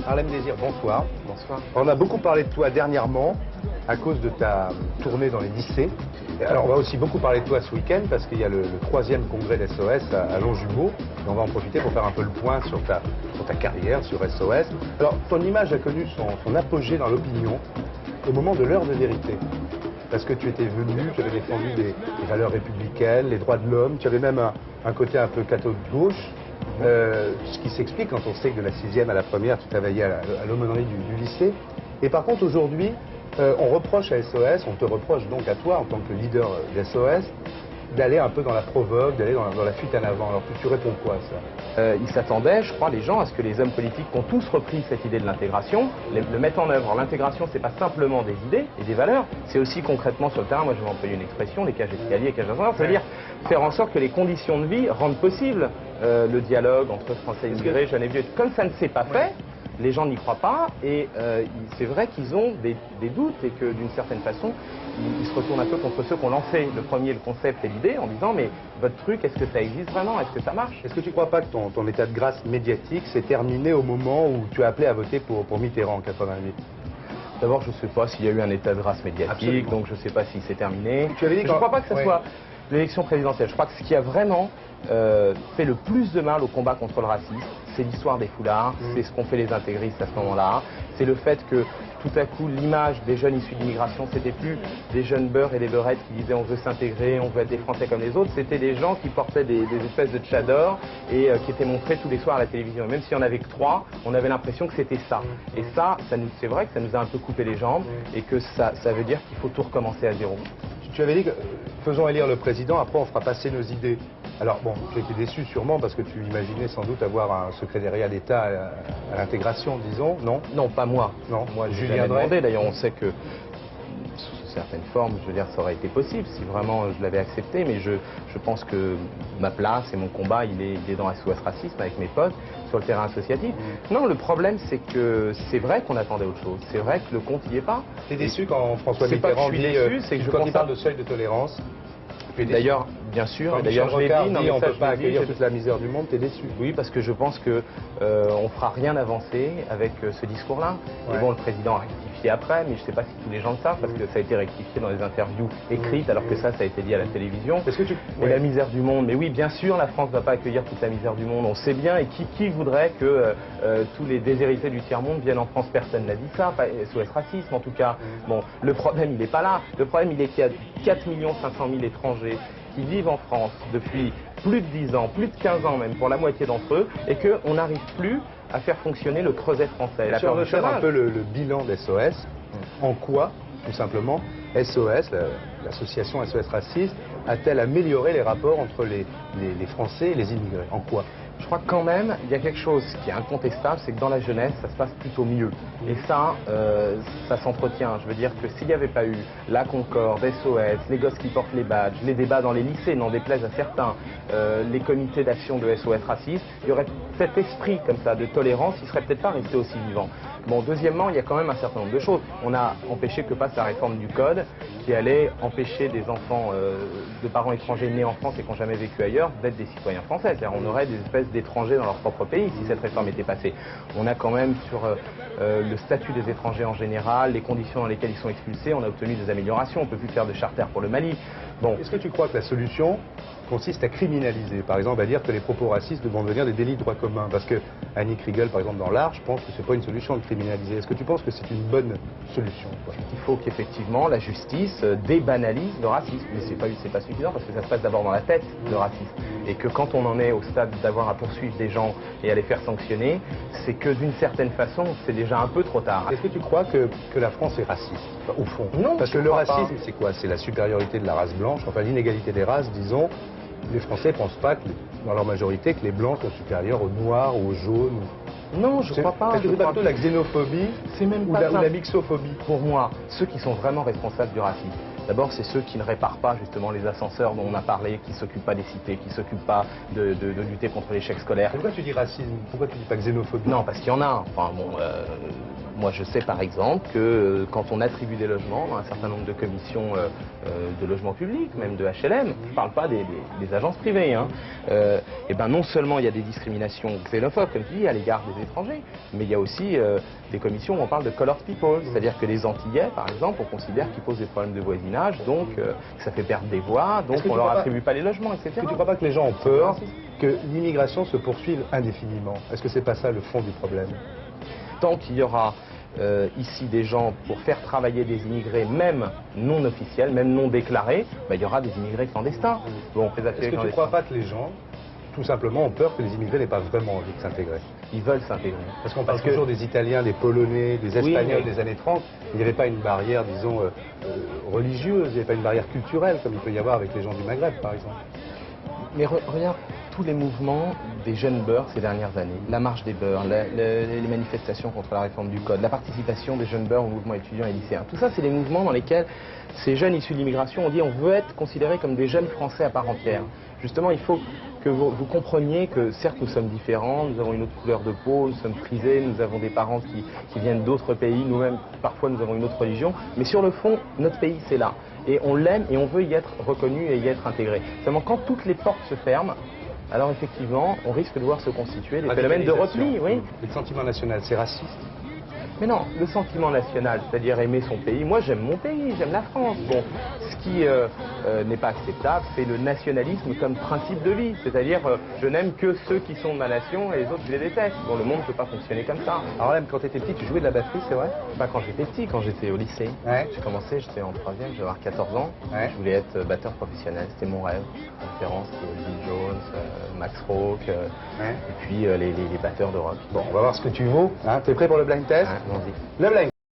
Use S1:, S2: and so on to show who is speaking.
S1: Harlem Désir, bonsoir.
S2: Bonsoir.
S1: On a beaucoup parlé de toi dernièrement à cause de ta tournée dans les lycées. Et alors on va aussi beaucoup parler de toi ce week-end parce qu'il y a le 3e congrès d'SOS à Longjumeau. Et on va en profiter pour faire un peu le point sur ta carrière, sur SOS. Alors ton image a connu son apogée dans l'opinion au moment de l'heure de vérité. Parce que tu étais venu, tu avais défendu des valeurs républicaines, les droits de l'homme, tu avais même un côté un peu catholique de gauche. Ce qui s'explique quand on sait que de la 6e à la 1er, tu travaillais à l'aumônerie du lycée. Et par contre, aujourd'hui, on reproche à SOS, on te reproche donc à toi, en tant que leader d'SOS, d'aller un peu dans la provoque, d'aller dans la fuite en avant. Alors tu réponds quoi à ça?
S2: Ils s'attendaient, je crois, les gens, à ce que les hommes politiques ont tous repris cette idée de l'intégration, le mettent en œuvre. L'intégration, c'est pas simplement des idées et des valeurs, c'est aussi concrètement sur le terrain, moi je vais employer une expression, les cages d'escalier, les cages d'ascenseur, c'est-à-dire faire en sorte que les conditions de vie rendent possible le dialogue entre Français immigrés, jeunes et vieux. Comme ça ne s'est pas fait, les gens n'y croient pas et c'est vrai qu'ils ont des doutes et que d'une certaine façon, ils se retournent un peu contre ceux qui ont lancé le premier, le concept et l'idée en disant mais votre truc, est-ce que ça existe vraiment? Est-ce que ça marche?
S1: Est-ce que tu ne crois pas que ton état de grâce médiatique s'est terminé au moment où tu as appelé à voter pour Mitterrand en 88?
S2: D'abord, je ne sais pas s'il y a eu un état de grâce médiatique,
S1: Absolument.
S2: Donc je ne sais pas si c'est terminé.
S1: Tu avais dit
S2: je ne crois pas que ce soit l'élection présidentielle. Je crois que ce qui a vraiment fait le plus de mal au combat contre le racisme, c'est l'histoire des foulards, c'est ce qu'ont fait les intégristes à ce moment-là, c'est le fait que tout à coup l'image des jeunes issus d'immigration, c'était plus des jeunes beurs et des beurettes qui disaient on veut s'intégrer, on veut être des Français comme les autres, c'était des gens qui portaient des espèces de tchadors et qui étaient montrés tous les soirs à la télévision. Et même s'il n'y en avait que 3, on avait l'impression que c'était ça. Et ça c'est vrai que ça nous a un peu coupé les jambes et que ça veut dire qu'il faut tout recommencer à zéro.
S1: Tu avais dit que faisons élire le président, après on fera passer nos idées. Alors bon, tu étais déçu sûrement parce que tu imaginais sans doute avoir un secrétariat d'État à l'intégration, disons, non?
S2: Non, pas moi.
S1: Non,
S2: moi j'ai
S1: Julien
S2: jamais
S1: Drey.
S2: demandé. D'ailleurs, on sait que sous certaines formes, je veux dire, ça aurait été possible si vraiment je l'avais accepté. Mais je pense que ma place et mon combat, il est dans SOS Racisme avec mes potes sur le terrain associatif. Non, le problème, c'est que c'est vrai qu'on attendait autre chose. C'est vrai que le compte n'y est pas.
S1: T'es déçu quand François
S2: C'est pas
S1: Mitterrand
S2: que je suis
S1: dit,
S2: déçu, c'est que je
S1: quand il
S2: constate-
S1: parle de seuil de tolérance.
S2: D'ailleurs, bien sûr,
S1: Quand
S2: d'ailleurs je l'ai
S1: Michel
S2: dit, non,
S1: Rocard
S2: mais
S1: on
S2: ça,
S1: ne peut
S2: je
S1: pas
S2: l'ai dit,
S1: accueillir
S2: j'ai-
S1: toute la misère du monde, t'es déçu.
S2: Oui, parce que je pense que on fera rien avancer avec ce discours-là.
S1: Ouais.
S2: Et bon, le président a rectifié après, mais je ne sais pas si tous les gens le savent, parce que ça a été rectifié dans les interviews écrites, alors que ça a été dit à la télévision.
S1: Est-ce que tu...
S2: Et la misère du monde, mais oui, bien sûr, la France ne va pas accueillir toute la misère du monde, on sait bien, et qui voudrait que tous les déshérités du tiers-monde viennent en France? Personne n'a dit ça, pas SOS Racisme en tout cas. Bon, le problème, il n'est pas là. Le problème, il est qu'il y a 4 500 000 étrangers qui vivent en France depuis plus de 10 ans, plus de 15 ans même, pour la moitié d'entre eux, et qu'on n'arrive plus à faire fonctionner le creuset français. La
S1: Si on
S2: peur
S1: veut
S2: du
S1: faire un
S2: chômage.
S1: peu le bilan d'SOS, en quoi, tout simplement, SOS, l'association SOS Racisme, a-t-elle amélioré les rapports entre les Français et les immigrés? En quoi?
S2: Je crois que quand même, il y a quelque chose qui est incontestable, c'est que dans la jeunesse, ça se passe plutôt mieux. Et ça, ça s'entretient. Je veux dire que s'il n'y avait pas eu la Concorde, SOS, les gosses qui portent les badges, les débats dans les lycées, n'en déplaise à certains, les comités d'action de SOS Racisme, il y aurait cet esprit comme ça de tolérance, il ne serait peut-être pas resté aussi vivant. Bon, deuxièmement, il y a quand même un certain nombre de choses. On a empêché que passe la réforme du Code, qui allait empêcher des enfants de parents étrangers nés en France et qui n'ont jamais vécu ailleurs d'être des citoyens français. C'est-à-dire on aurait des espèces d'étrangers dans leur propre pays si cette réforme était passée. On a quand même sur le statut des étrangers en général, les conditions dans lesquelles ils sont expulsés, on a obtenu des améliorations. On ne peut plus faire de charter pour le Mali. Bon.
S1: Est-ce que tu crois que la solution consiste à criminaliser, par exemple, à dire que les propos racistes vont devenir des délits de droit commun? Parce que Annie Kriegel, par exemple, dans l'Arche, pense que c'est pas une solution de criminaliser. Est-ce que tu penses que c'est une bonne solution, quoi?
S2: Il faut qu'effectivement la justice débanalise le racisme. Mais c'est pas suffisant parce que ça se passe d'abord dans la tête, le racisme. Et que quand on en est au stade d'avoir à poursuivre des gens et à les faire sanctionner, c'est que d'une certaine façon, c'est déjà un peu trop tard.
S1: Est-ce que tu crois que la France est raciste, enfin, au fond?
S2: Non,
S1: parce
S2: je
S1: que le
S2: crois pas.
S1: racisme, c'est quoi? C'est la supériorité de la race blanche, enfin l'inégalité des races, disons. Les Français ne pensent pas, dans leur majorité, que les blancs sont supérieurs aux noirs ou aux jaunes.
S2: Non, je crois pas.
S1: Est-ce que c'est pas plutôt la xénophobie
S2: C'est même
S1: ou
S2: pas
S1: la mixophobie?
S2: Pour moi, ceux qui sont vraiment responsables du racisme, d'abord, c'est ceux qui ne réparent pas justement les ascenseurs dont on a parlé, qui ne s'occupent pas des cités, qui ne s'occupent pas de lutter contre l'échec scolaire.
S1: Pourquoi tu dis racisme? Pourquoi tu dis pas xénophobie?
S2: Non, parce qu'il y en a. Enfin, bon, Moi, je sais par exemple que quand on attribue des logements dans un certain nombre de commissions de logements publics, même de HLM, je ne parle pas des agences privées, hein, et ben non seulement il y a des discriminations xénophobes, comme tu dis, à l'égard des étrangers, mais il y a aussi des commissions où on parle de colored people, c'est-à-dire que les Antillais, par exemple, on considère qu'ils posent des problèmes de voisinage, donc que ça fait perdre des voix, donc on leur attribue pas les logements, etc.
S1: Est-ce que tu ne crois pas que les gens ont peur que l'immigration se poursuive indéfiniment? Est-ce que c'est pas ça le fond du problème?
S2: Tant qu'il y aura ici des gens pour faire travailler des immigrés, même non officiels, même non déclarés, ben, il y aura des immigrés clandestins. Bon,
S1: est-ce que tu ne crois pas que les gens, tout simplement, ont peur que les immigrés n'aient pas vraiment envie de s'intégrer?
S2: Ils veulent s'intégrer.
S1: Parce qu'on parle toujours des Italiens, des Polonais, des Espagnols
S2: oui,
S1: des années 30. Il n'y avait pas une barrière, disons, religieuse, il n'y avait pas une barrière culturelle, comme il peut y avoir avec les gens du Maghreb, par exemple.
S2: Mais regarde tous les mouvements des jeunes beurs ces dernières années. La marche des beurs, les manifestations contre la réforme du code, la participation des jeunes beurs au mouvement étudiant et lycéen. Tout ça, c'est des mouvements dans lesquels ces jeunes issus de l'immigration ont dit on veut être considérés comme des jeunes Français à part entière. Justement, il faut que vous compreniez que certes nous sommes différents, nous avons une autre couleur de peau, nous sommes frisés, nous avons des parents qui viennent d'autres pays, nous-mêmes parfois nous avons une autre religion, mais sur le fond, notre pays c'est là. Et on l'aime et on veut y être reconnu et y être intégré. Seulement quand toutes les portes se ferment, alors effectivement, on risque de voir se constituer des phénomènes de repli. Oui.
S1: Le sentiment national, c'est raciste?
S2: Mais non, le sentiment national, c'est-à-dire aimer son pays. Moi, j'aime mon pays, j'aime la France. Bon, ce qui n'est pas acceptable, c'est le nationalisme comme principe de vie. C'est-à-dire, je n'aime que ceux qui sont de ma nation et les autres, je les déteste. Bon, le monde ne peut pas fonctionner comme ça.
S1: Alors, même quand tu étais petit, tu jouais de la batterie, c'est vrai?
S2: Pas quand j'étais petit, quand j'étais au lycée.
S1: Ouais.
S2: J'ai commencé, j'étais en 3e, j'avais 14 ans.
S1: Ouais.
S2: Je voulais être batteur professionnel, c'était mon rêve. Référence, Bill Jones, Max Rock,
S1: ouais.
S2: et puis les batteurs de rock.
S1: Bon, on va voir ce que tu vaux. Hein. T'es prêt pour le blind test?
S2: Ouais, allons-y.
S1: Le blind